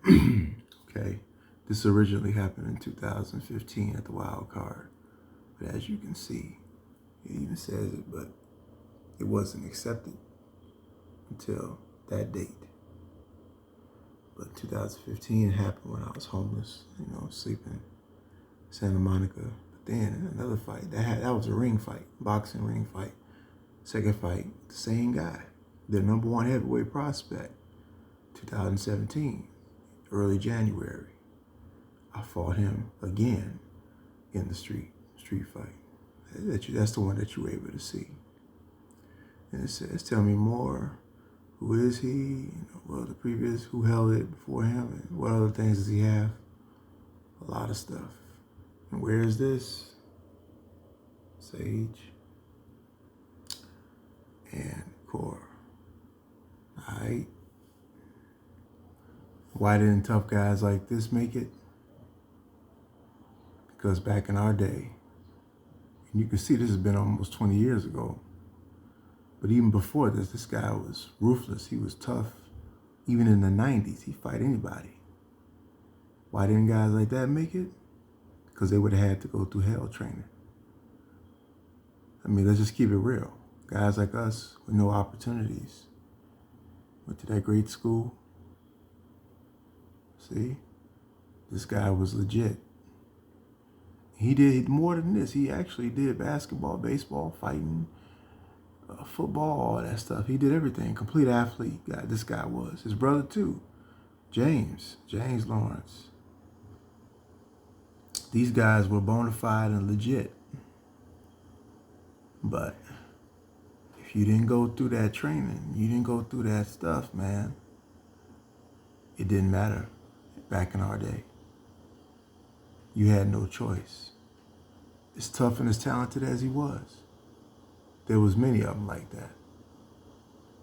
Okay, this originally happened in 2015 at the Wild Card, but as you can see, it even says it, but it wasn't accepted until that date. But 2015 happened when I was homeless, sleeping in Santa Monica. But then another fight, that was a ring fight, boxing ring fight. Second fight, the same guy, the number one heavyweight prospect, 2017, early January. I fought him again in the street fight. That's the one that you were able to see. And it says, tell me more. Who is he? The previous, who held it before him? And what other things does he have? A lot of stuff. And where is this? Sage and Core. All right. Why didn't tough guys like this make it? Because back in our day, and you can see this has been almost 20 years ago, but even before this guy was ruthless. He was tough. Even in the 90s, he'd fight anybody. Why didn't guys like that make it? Because they would have had to go through hell training. I mean, let's just keep it real. Guys like us with no opportunities went to that great school. See? This guy was legit. He did more than this. He actually did basketball, baseball, fighting, football, all that stuff. He did everything. Complete athlete. This guy was. His brother too. James Lawrence. These guys were bona fide and legit. But if you didn't go through that training, you didn't go through that stuff, man, it didn't matter back in our day. You had no choice. As tough and as talented as he was, there was many of them like that.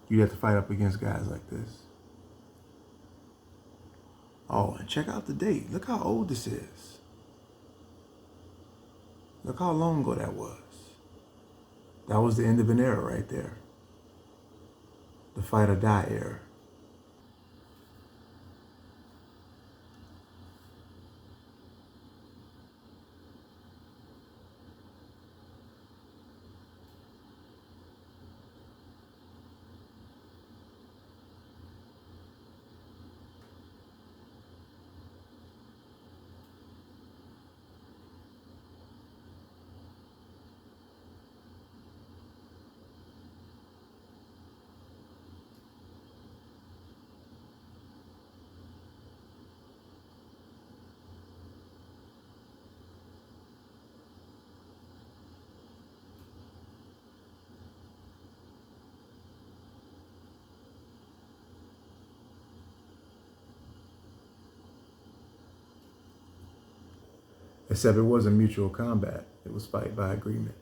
You'd have to fight up against guys like this. Oh, and check out the date. Look how old this is. Look how long ago that was. That was the end of an era right there. The fight or die era. Except it wasn't mutual combat. It was fight by agreement.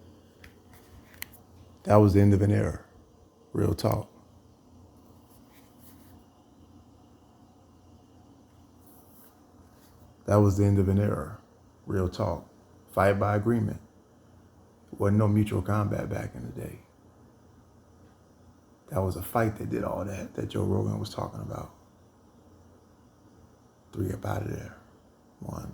That was the end of an era. Real talk. That was the end of an era. Real talk. Fight by agreement. There wasn't no mutual combat back in the day. That was a fight that did all that Joe Rogan was talking about. 3 up out of there. 1.